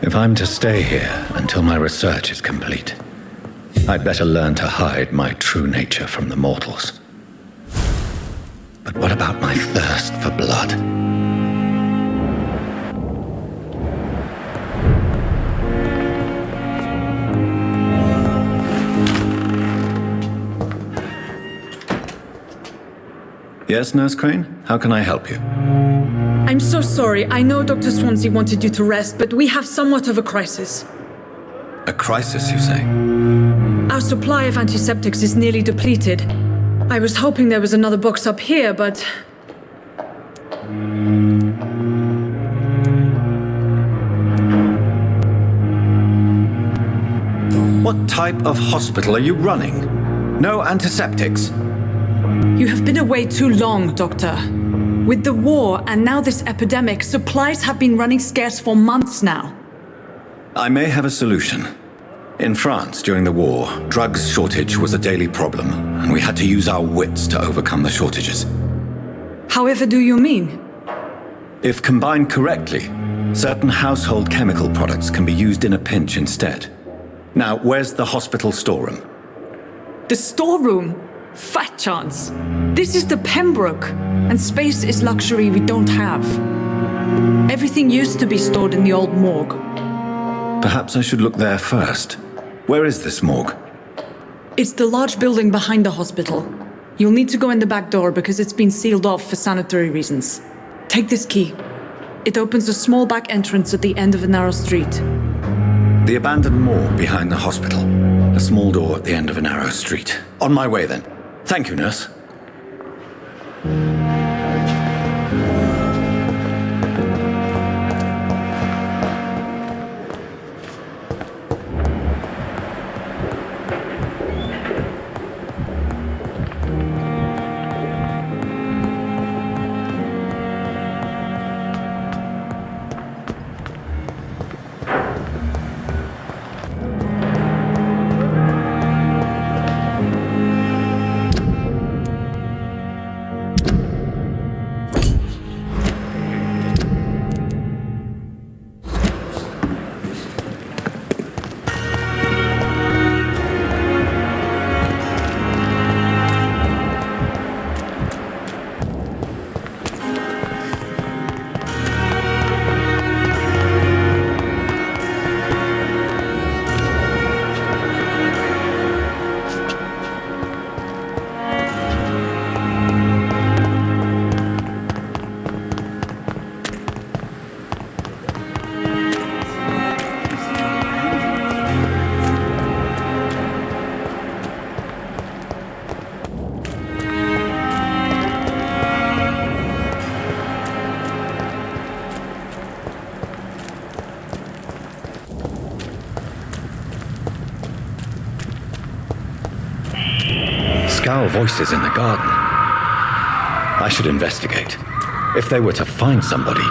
If I'm to stay here until my research is complete, I'd better learn to hide my true nature from the mortals. But what about my thirst for blood? Yes, Nurse Crane? How can I help you? I'm so sorry. I know Dr. Swansea wanted you to rest, but we have somewhat of a crisis. A crisis, you say? Our supply of antiseptics is nearly depleted. I was hoping there was another box up here, but... What type of hospital are you running? No antiseptics? You have been away too long, Doctor. With the war and now this epidemic, supplies have been running scarce for months now. I may have a solution. In France, during the war, drugs shortage was a daily problem, and we had to use our wits to overcome the shortages. However do you mean? If combined correctly, certain household chemical products can be used in a pinch instead. Now, where's the hospital storeroom? The storeroom? Fat chance. This is the Pembroke, and space is luxury we don't have. Everything used to be stored in the old morgue. Perhaps I should look there first. Where is this morgue? It's the large building behind the hospital. You'll need to go in the back door because it's been sealed off for sanitary reasons. Take this key. It opens a small back entrance at the end of a narrow street. The abandoned morgue behind the hospital. A small door at the end of a narrow street. On my way then. Thank you, nurse. Scowl voices in the garden. I should investigate. If they were to find somebody.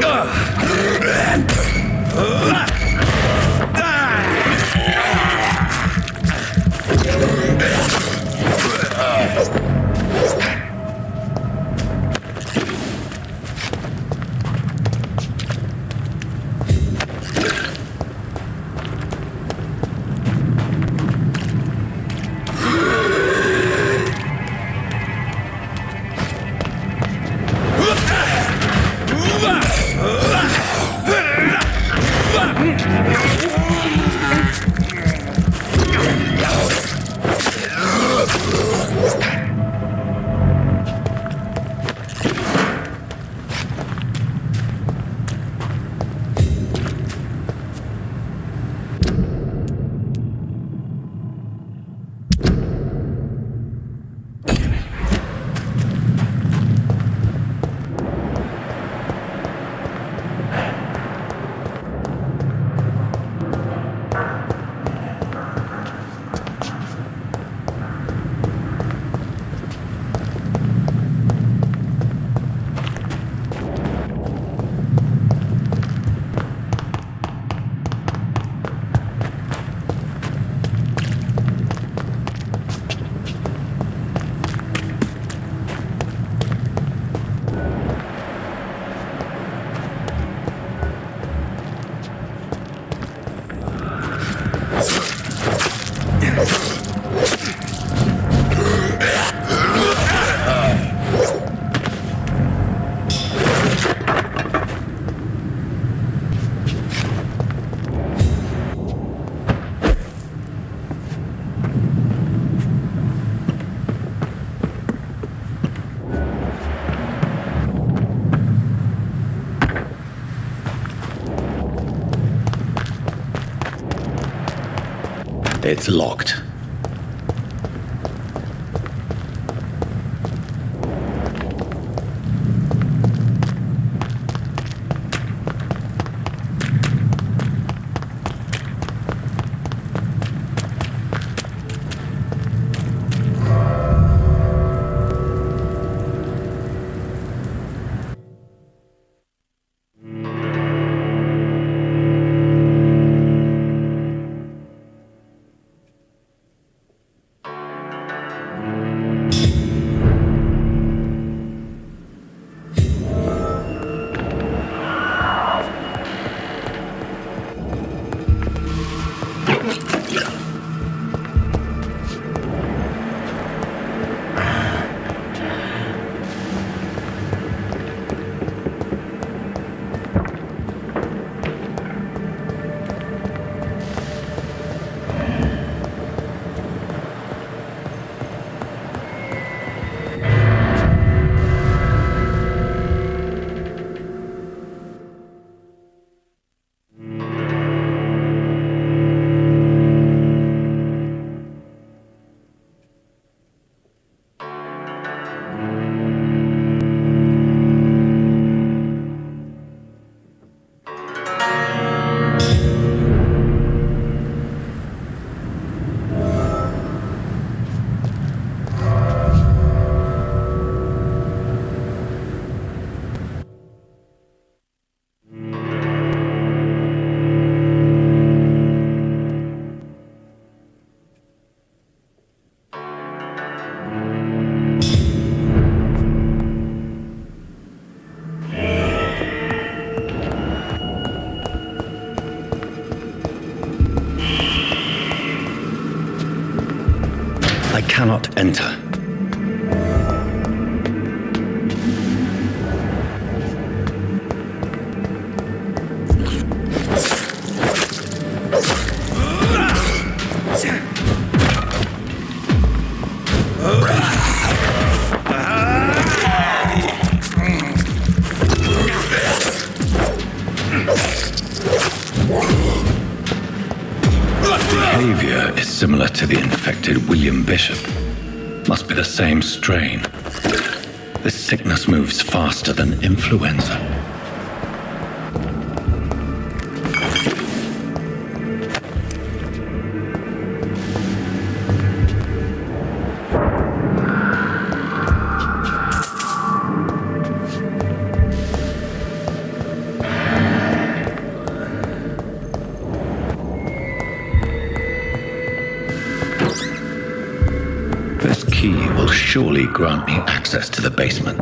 Ugh! It's locked. I cannot enter. Behavior is similar to the infected William Bishop. Must be the same strain. This sickness moves faster than influenza. This key will surely grant me access to the basement.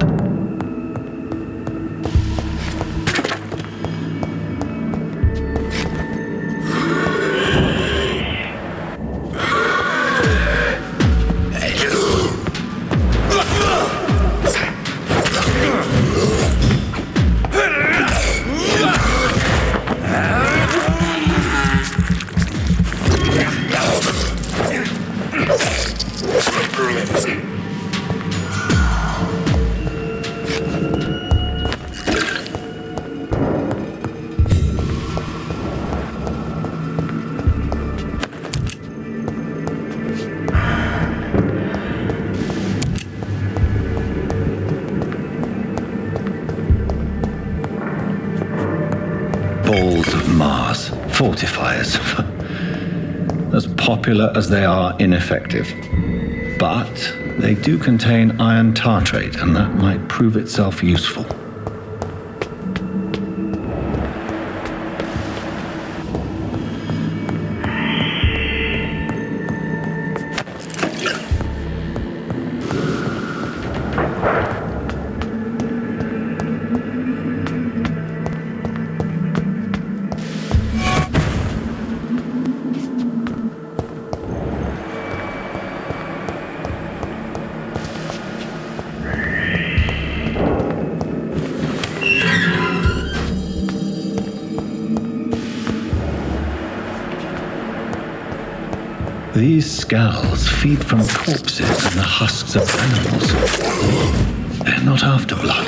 Balls of Mars, fortifiers. As popular as they are ineffective. But they do contain iron tartrate, and that might prove itself useful. These skulls feed from corpses and the husks of animals. They're not after blood.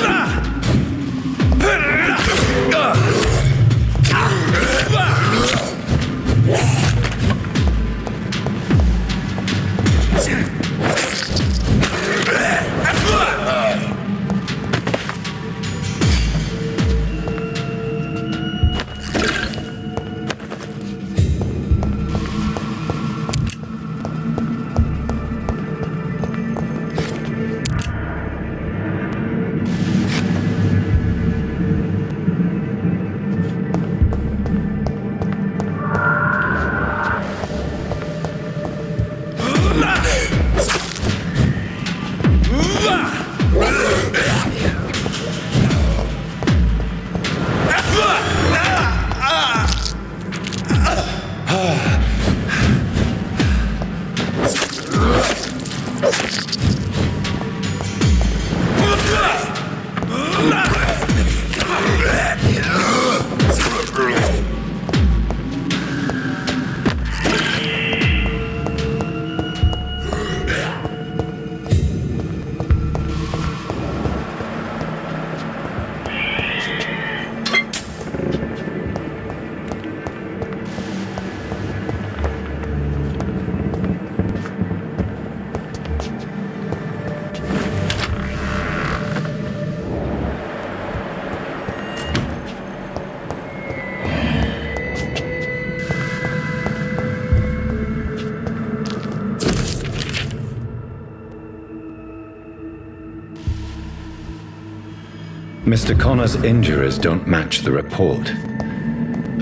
Mr. Connor's injuries don't match the report.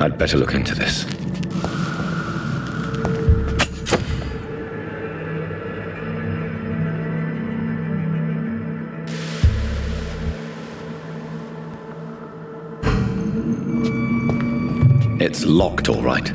I'd better look into this. It's locked, all right.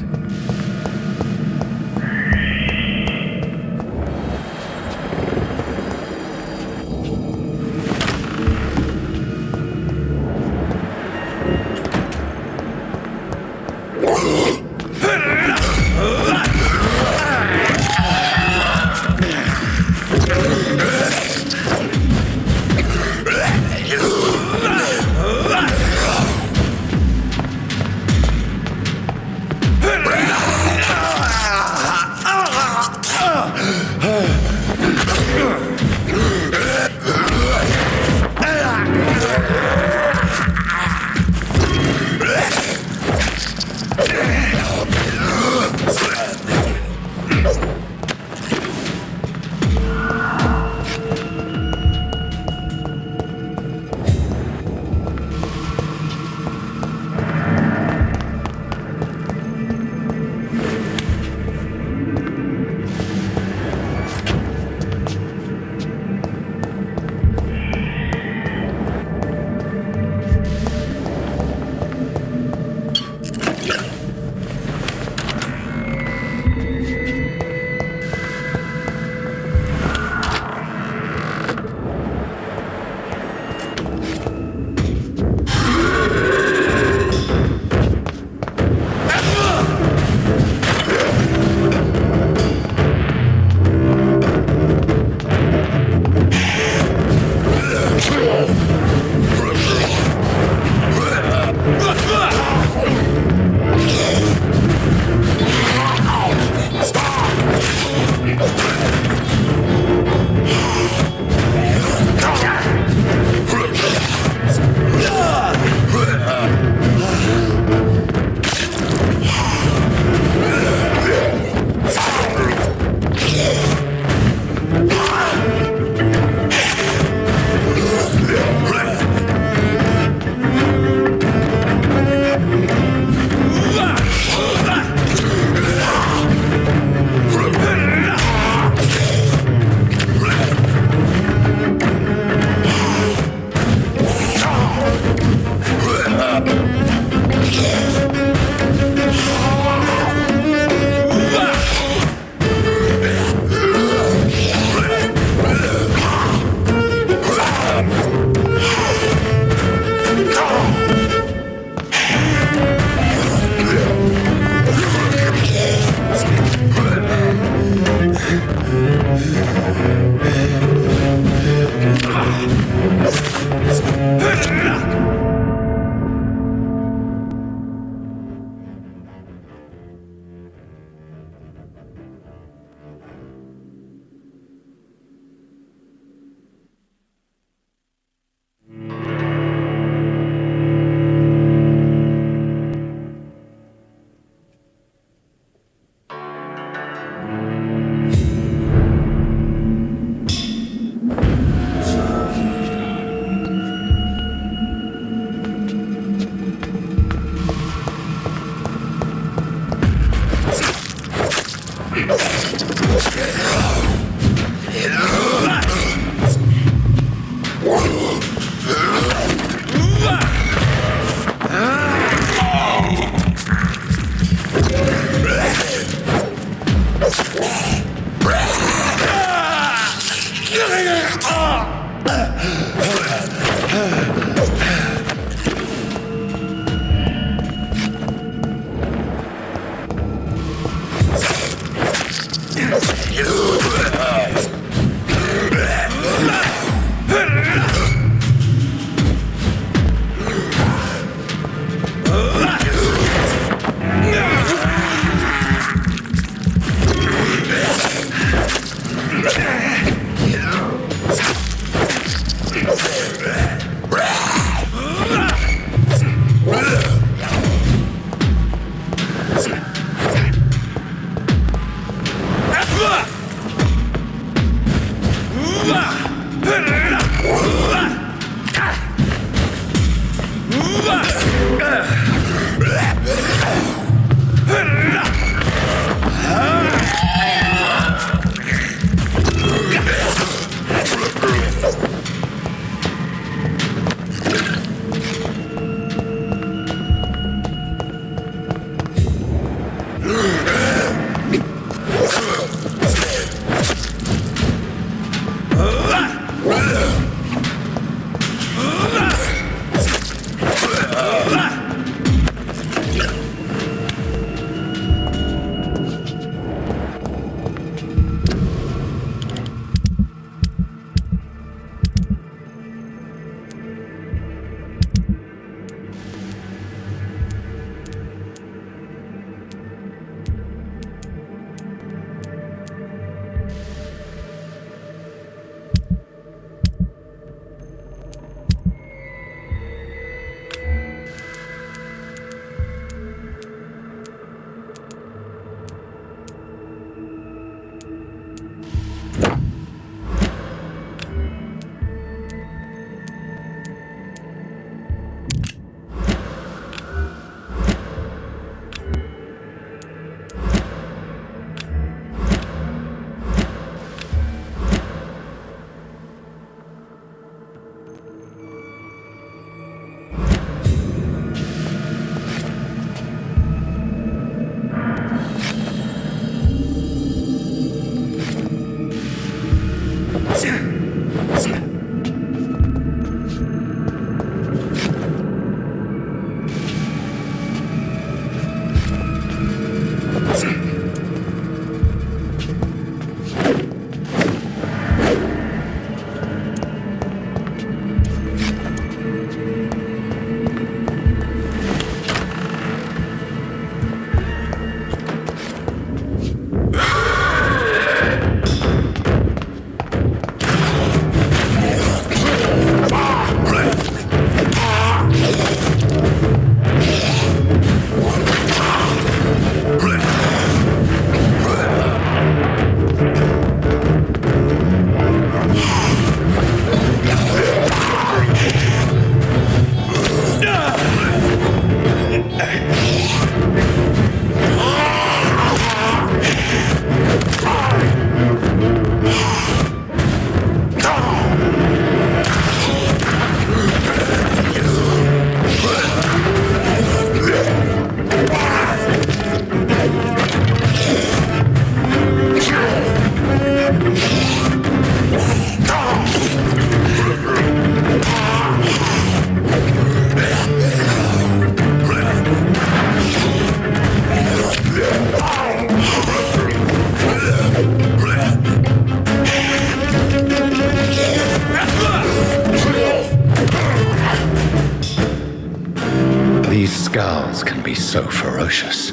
Skulls can be so ferocious.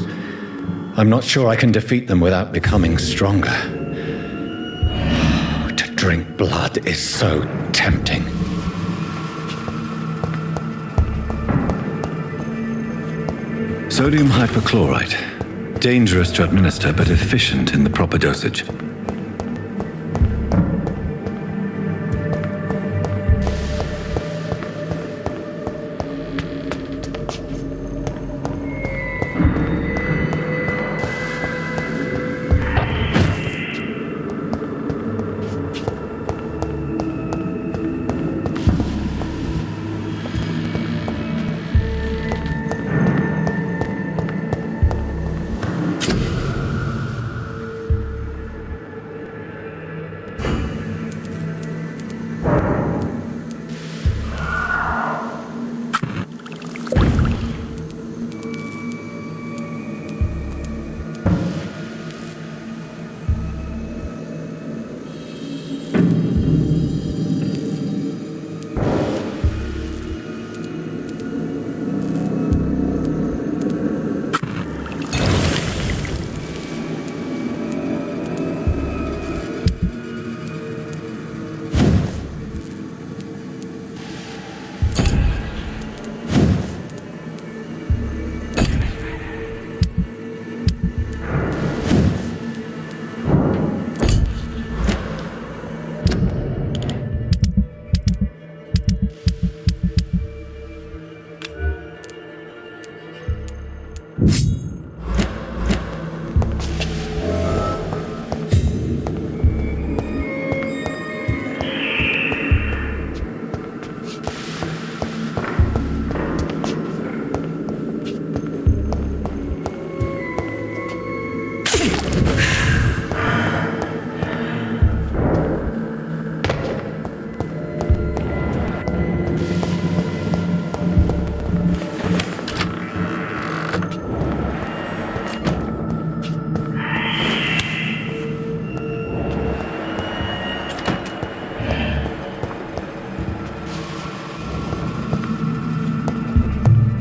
I'm not sure I can defeat them without becoming stronger. To drink blood is so tempting. Sodium hypochlorite. Dangerous to administer, but efficient in the proper dosage.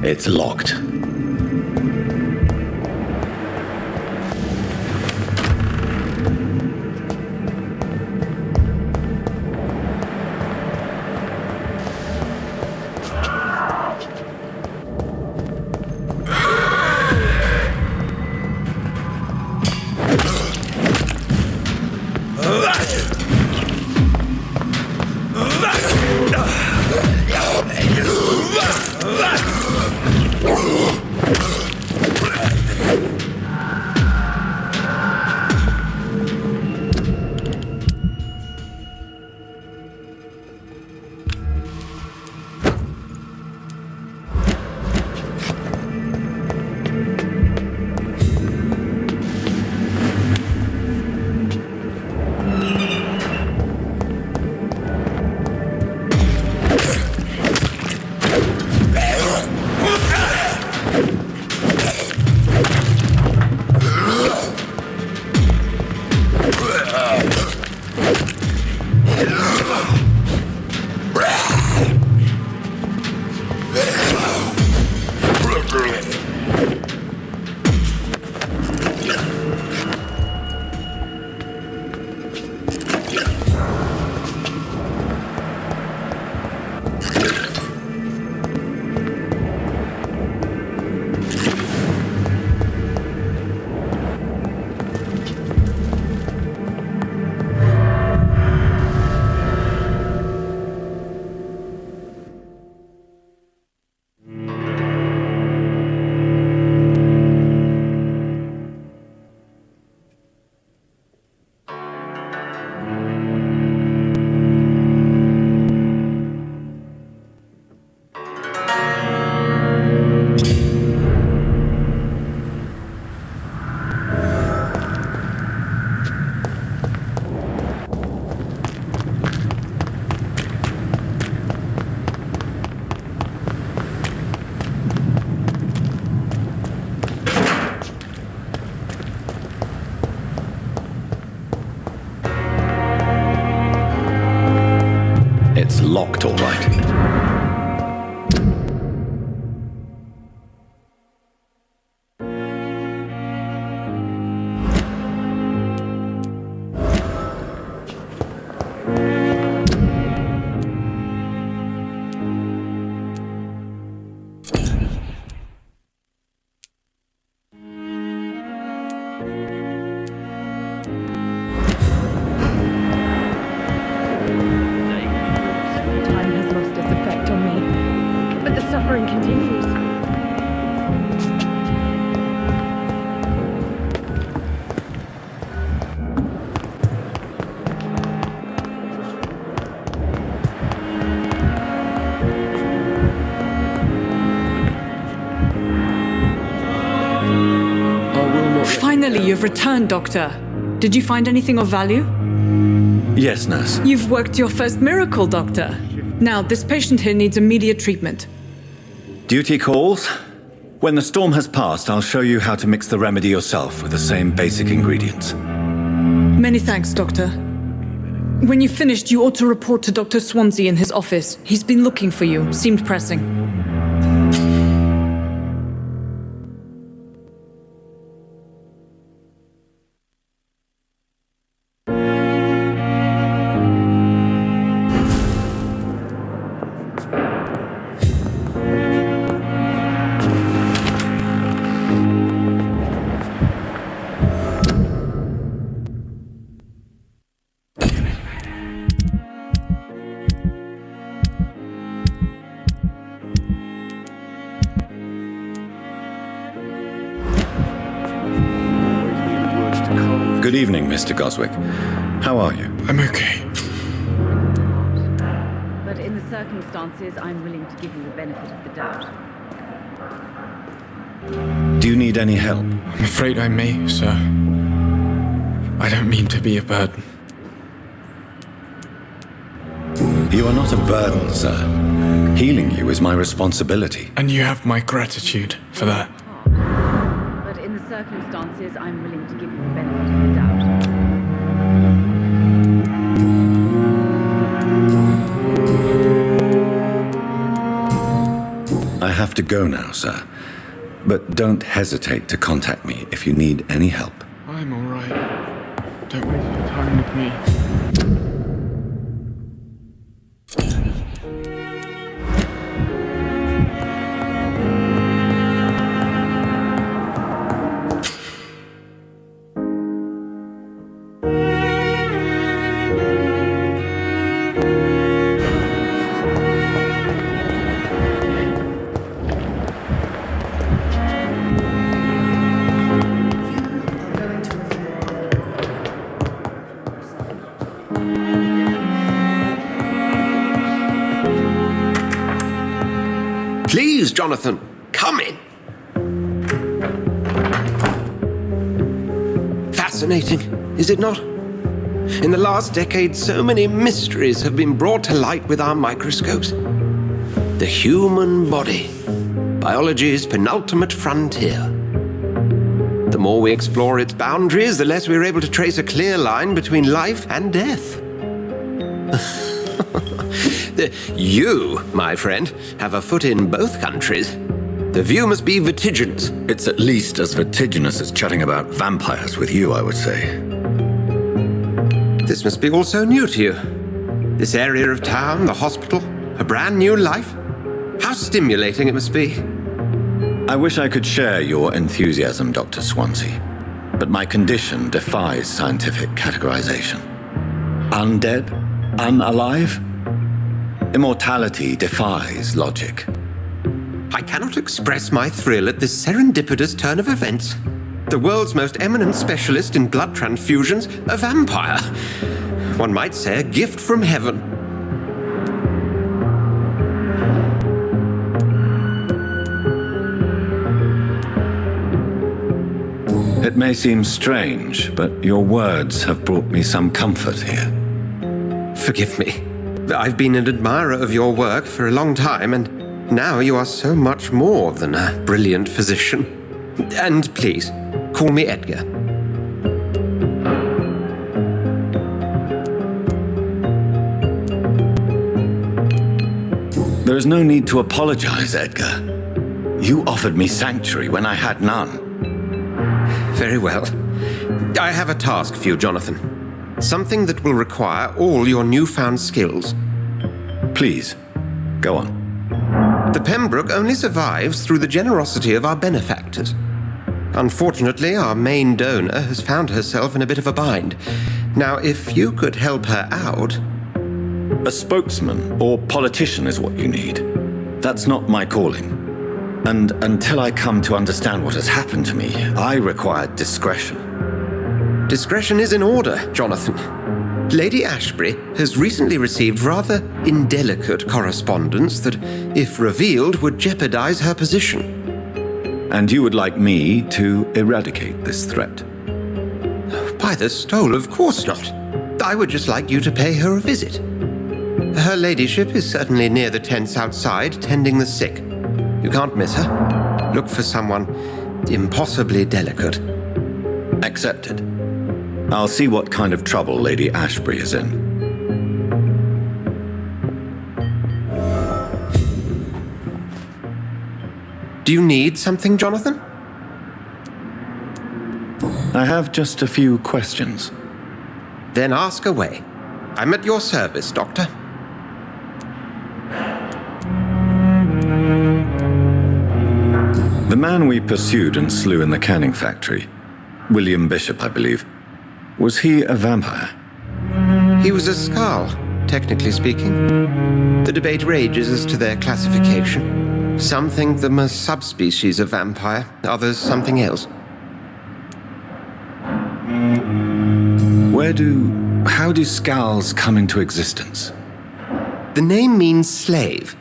It's locked. It's locked, all right. Finally, you've returned, Doctor. Did you find anything of value? Yes, nurse. You've worked your first miracle, Doctor. Now, this patient here needs immediate treatment. Duty calls. When the storm has passed, I'll show you how to mix the remedy yourself with the same basic ingredients. Many thanks, Doctor. When you've finished, you ought to report to Dr. Swansea in his office. He's been looking for you. Seemed pressing. Good evening, Mr. Goswick. How are you? I'm okay. But in the circumstances, I'm willing to give you the benefit of the doubt. Do you need any help? I'm afraid I may, sir. I don't mean to be a burden. You are not a burden, sir. Healing you is my responsibility. And you have my gratitude for that. But in the circumstances, I'm willing to give you the benefit of the doubt. I have to go now, sir. But don't hesitate to contact me if you need any help. I'm alright. Don't waste your time with me. Please, Jonathan, come in. Fascinating, is it not? In the last decade, so many mysteries have been brought to light with our microscopes. The human body, biology's penultimate frontier. The more we explore its boundaries, the less we're able to trace a clear line between life and death. You, my friend, have a foot in both countries. The view must be vertiginous. It's at least as vertiginous as chatting about vampires with you, I would say. This must be all so new to you. This area of town, the hospital, a brand new life. How stimulating it must be. I wish I could share your enthusiasm, Dr. Swansea, but my condition defies scientific categorization. Undead? Unalive? Immortality defies logic. I cannot express my thrill at this serendipitous turn of events. The world's most eminent specialist in blood transfusions, a vampire. One might say a gift from heaven. It may seem strange, but your words have brought me some comfort here. Forgive me. I've been an admirer of your work for a long time, and now you are so much more than a brilliant physician. And please, call me Edgar. There is no need to apologize, Edgar. You offered me sanctuary when I had none. Very well. I have a task for you, Jonathan. Something that will require all your newfound skills. Please, go on. The Pembroke only survives through the generosity of our benefactors. Unfortunately, our main donor has found herself in a bit of a bind. Now, if you could help her out... A spokesman or politician is what you need. That's not my calling. And until I come to understand what has happened to me, I require discretion. Discretion is in order, Jonathan. Lady Ashbury has recently received rather indelicate correspondence that, if revealed, would jeopardize her position. And you would like me to eradicate this threat? By the stole, of course not. I would just like you to pay her a visit. Her ladyship is certainly near the tents outside, tending the sick. You can't miss her. Look for someone impossibly delicate. Accepted. I'll see what kind of trouble Lady Ashbury is in. Do you need something, Jonathan? I have just a few questions. Then ask away. I'm at your service, Doctor. The man we pursued and slew in the canning factory, William Bishop, I believe, was he a vampire? He was a Skald, technically speaking. The debate rages as to their classification. Some think them a subspecies of vampire, others something else. How do Skalds come into existence? The name means slave.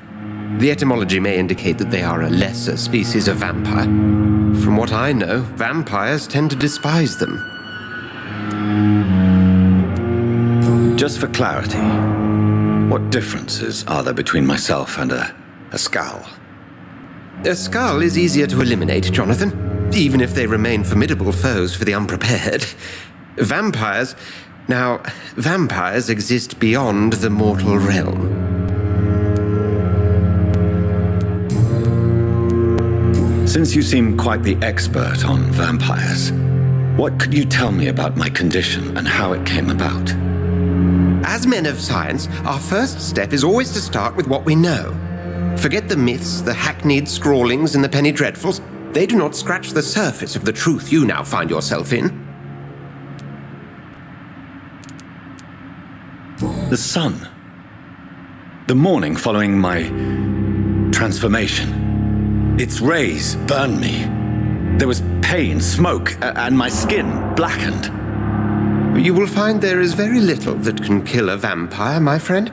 The etymology may indicate that they are a lesser species of vampire. From what I know, vampires tend to despise them. Just for clarity, what differences are there between myself and a Skald? A Skald is easier to eliminate, Jonathan, even if they remain formidable foes for the unprepared. Vampires exist beyond the mortal realm. Since you seem quite the expert on vampires, what could you tell me about my condition and how it came about? As men of science, our first step is always to start with what we know. Forget the myths, the hackneyed scrawlings, and the penny dreadfuls. They do not scratch the surface of the truth you now find yourself in. The sun. The morning following my transformation. Its rays burned me. There was pain, smoke, and my skin blackened. You will find there is very little that can kill a vampire, my friend.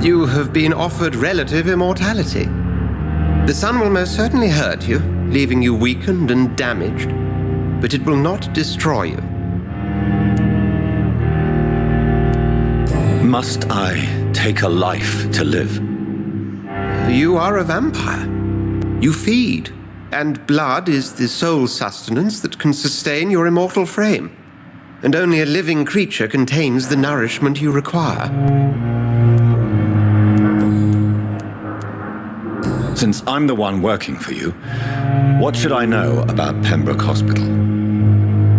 You have been offered relative immortality. The sun will most certainly hurt you, leaving you weakened and damaged, but it will not destroy you. Must I take a life to live? You are a vampire. You feed, and blood is the sole sustenance that can sustain your immortal frame. And only a living creature contains the nourishment you require. Since I'm the one working for you, what should I know about Pembroke Hospital?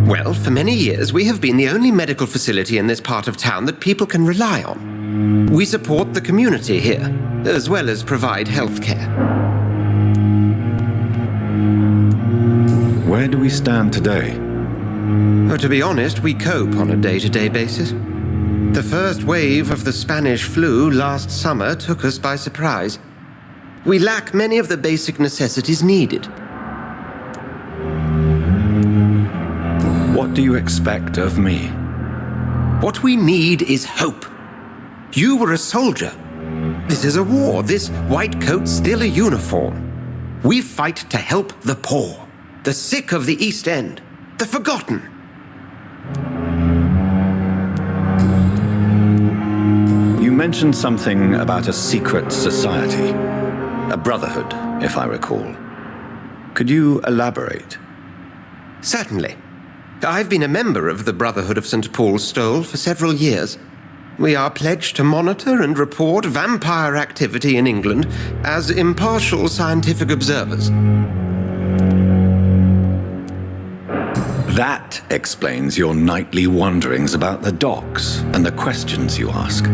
Well, for many years, we have been the only medical facility in this part of town that people can rely on. We support the community here, as well as provide health care. Where do we stand today? To be honest, we cope on a day-to-day basis. The first wave of the Spanish flu last summer took us by surprise. We lack many of the basic necessities needed. What do you expect of me? What we need is hope. You were a soldier. This is a war. This white coat's still a uniform. We fight to help the poor, the sick of the East End, the forgotten. You mentioned something about a secret society. A brotherhood, if I recall. Could you elaborate? Certainly. I've been a member of the Brotherhood of St. Paul's Stole for several years. We are pledged to monitor and report vampire activity in England as impartial scientific observers. That explains your nightly wanderings about the docks and the questions you ask.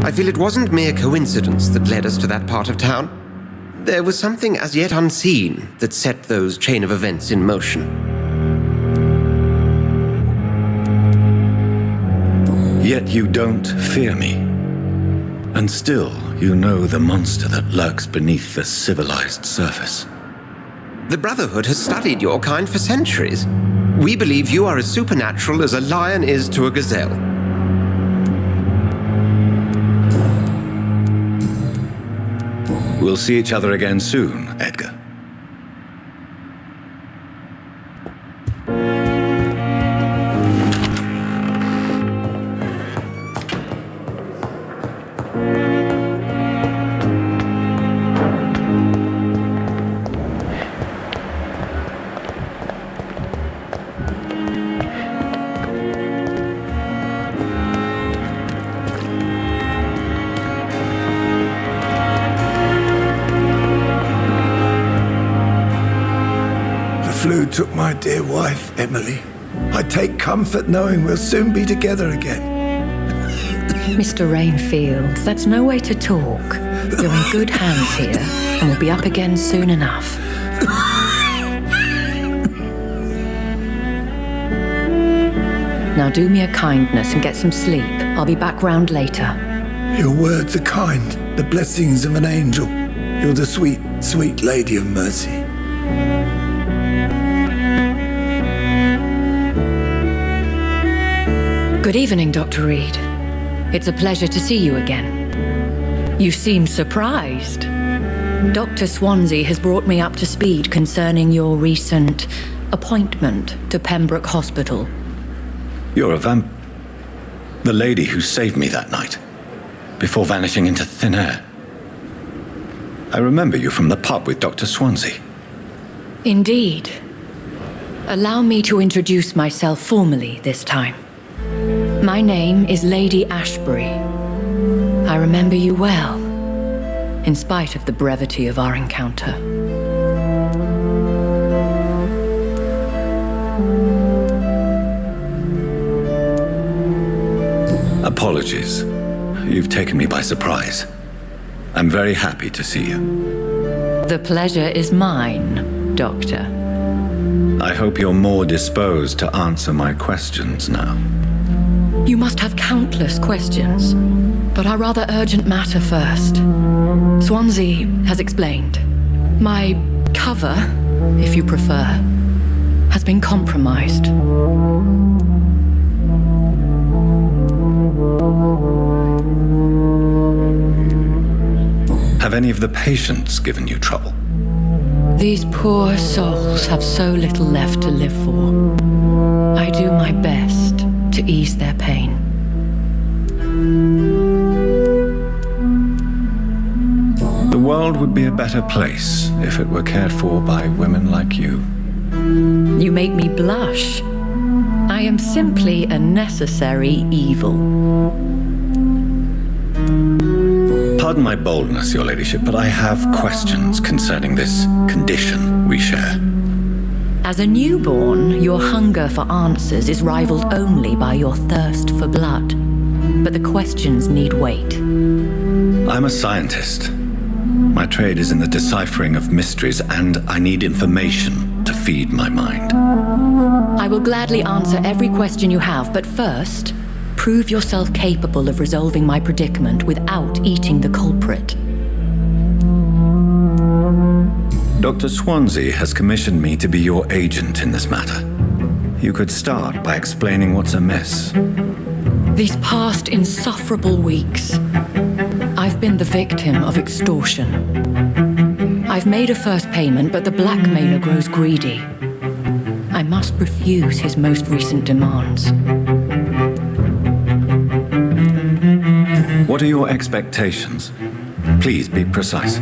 I feel it wasn't mere coincidence that led us to that part of town. There was something as yet unseen that set those chain of events in motion. Yet you don't fear me. And still, you know the monster that lurks beneath the civilized surface. The Brotherhood has studied your kind for centuries. We believe you are as supernatural as a lion is to a gazelle. We'll see each other again soon, Edgar. Flu took my dear wife, Emily. I take comfort knowing we'll soon be together again. Mr. Rainfield, that's no way to talk. You're in good hands here, and we'll be up again soon enough. Now do me a kindness and get some sleep. I'll be back round later. Your words are kind, the blessings of an angel. You're the sweet, sweet Lady of Mercy. Good evening, Dr. Reed. It's a pleasure to see you again. You seem surprised. Dr. Swansea has brought me up to speed concerning your recent appointment to Pembroke Hospital. You're the lady who saved me that night, before vanishing into thin air. I remember you from the pub with Dr. Swansea. Indeed. Allow me to introduce myself formally this time. My name is Lady Ashbury. I remember you well, in spite of the brevity of our encounter. Apologies. You've taken me by surprise. I'm very happy to see you. The pleasure is mine, Doctor. I hope you're more disposed to answer my questions now. You must have countless questions, but our rather urgent matter first. Swansea has explained. My cover, if you prefer, has been compromised. Have any of the patients given you trouble? These poor souls have so little left to live for. I do my best to ease their pain. The world would be a better place if it were cared for by women like you. You make me blush. I am simply a necessary evil. Pardon my boldness, Your Ladyship, but I have questions concerning this condition we share. As a newborn, your hunger for answers is rivaled only by your thirst for blood. But the questions need weight. I'm a scientist. My trade is in the deciphering of mysteries, and I need information to feed my mind. I will gladly answer every question you have, but first, prove yourself capable of resolving my predicament without eating the culprit. Dr. Swansea has commissioned me to be your agent in this matter. You could start by explaining what's amiss. These past insufferable weeks, I've been the victim of extortion. I've made a first payment, but the blackmailer grows greedy. I must refuse his most recent demands. What are your expectations? Please be precise.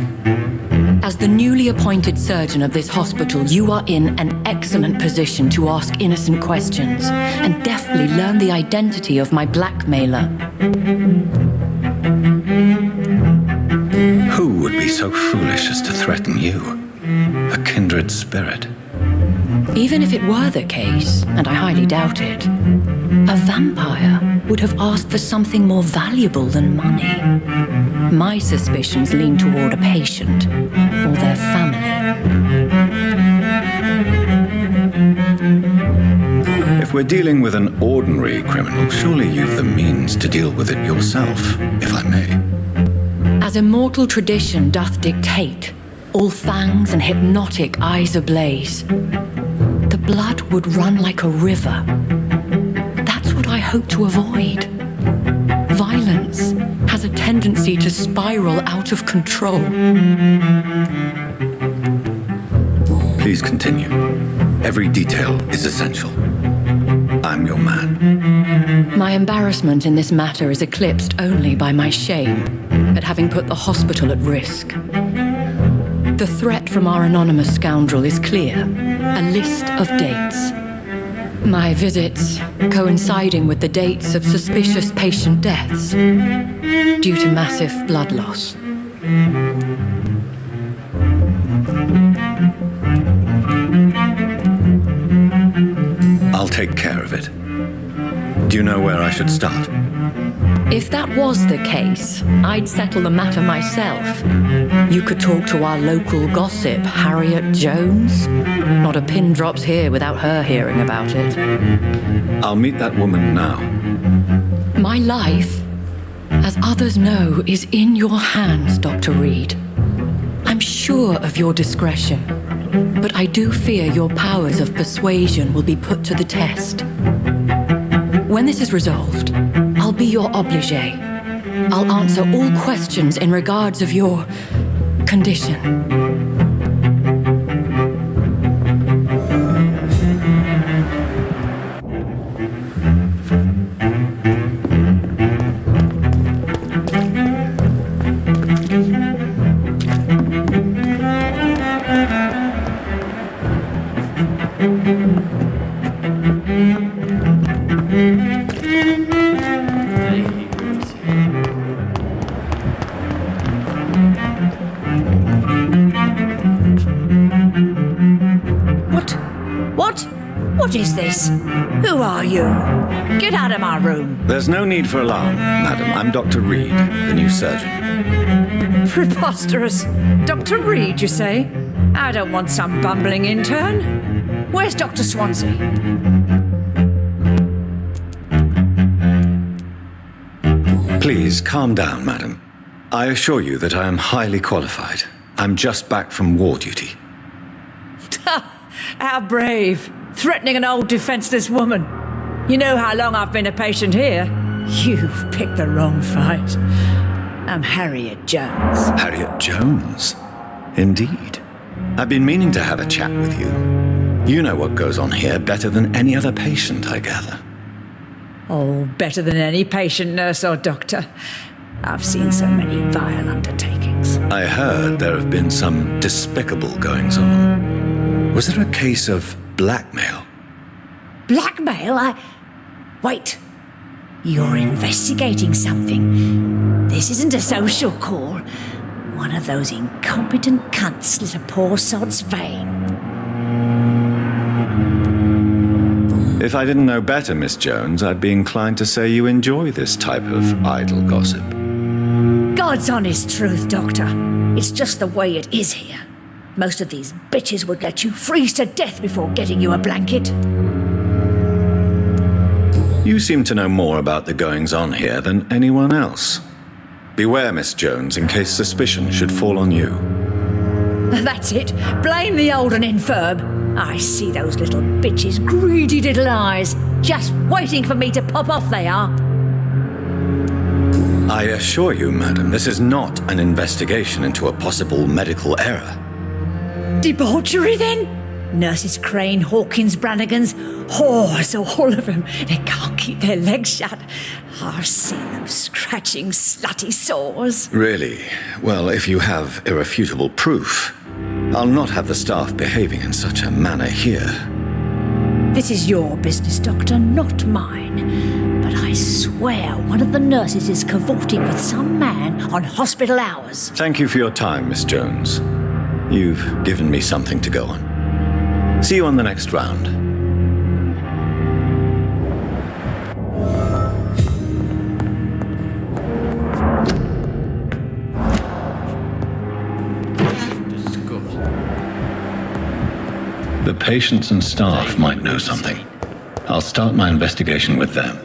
As the newly appointed surgeon of this hospital, you are in an excellent position to ask innocent questions and deftly learn the identity of my blackmailer. Who would be so foolish as to threaten you? A kindred spirit. Even if it were the case, and I highly doubt it, a vampire would have asked for something more valuable than money. My suspicions lean toward a patient or their family. If we're dealing with an ordinary criminal, surely you've the means to deal with it yourself, if I may. As immortal tradition doth dictate, all fangs and hypnotic eyes ablaze, the blood would run like a river. That's what I hope to avoid. Violence has a tendency to spiral out of control. Please continue. Every detail is essential. I'm your man. My embarrassment in this matter is eclipsed only by my shame at having put the hospital at risk. The threat from our anonymous scoundrel is clear. A list of dates. My visits coinciding with the dates of suspicious patient deaths due to massive blood loss. I'll take care of it. Do you know where I should start? If that was the case, I'd settle the matter myself. You could talk to our local gossip, Harriet Jones. Not a pin drops here without her hearing about it. I'll meet that woman now. My life, as others know, is in your hands, Dr. Reed. I'm sure of your discretion, but I do fear your powers of persuasion will be put to the test. When this is resolved, I'll be your obligé. I'll answer all questions in regards of your condition. What is this? Who are you? Get out of my room. There's no need for alarm, madam. I'm Dr. Reed, the new surgeon. Preposterous. Dr. Reed, you say? I don't want some bumbling intern. Where's Dr. Swansea? Please, calm down, madam. I assure you that I am highly qualified. I'm just back from war duty. How brave. Threatening an old defenseless woman. You know how long I've been a patient here? You've picked the wrong fight. I'm Harriet Jones. Harriet Jones? Indeed. I've been meaning to have a chat with you. You know what goes on here better than any other patient, I gather. Oh, better than any patient, nurse or doctor. I've seen so many vile undertakings. I heard there have been some despicable goings-on. Was there a case of blackmail? Blackmail? Wait. You're investigating something. This isn't a social call. One of those incompetent cunts slit a poor sod's vein. If I didn't know better, Miss Jones, I'd be inclined to say you enjoy this type of idle gossip. God's honest truth, Doctor. It's just the way it is here. Most of these bitches would let you freeze to death before getting you a blanket. You seem to know more about the goings-on here than anyone else. Beware, Miss Jones, in case suspicion should fall on you. That's it. Blame the old and infirm. I see those little bitches' greedy little eyes. Just waiting for me to pop off they are. I assure you, madam, this is not an investigation into a possible medical error. Debauchery, then? Nurses Crane, Hawkins, Brannigans, whores, all of them. They can't keep their legs shut. I've seen them scratching slutty sores. Really? Well, if you have irrefutable proof, I'll not have the staff behaving in such a manner here. This is your business, Doctor, not mine. But I swear one of the nurses is cavorting with some man on hospital hours. Thank you for your time, Miss Jones. You've given me something to go on. See you on the next round. The patients and staff might know something. I'll start my investigation with them.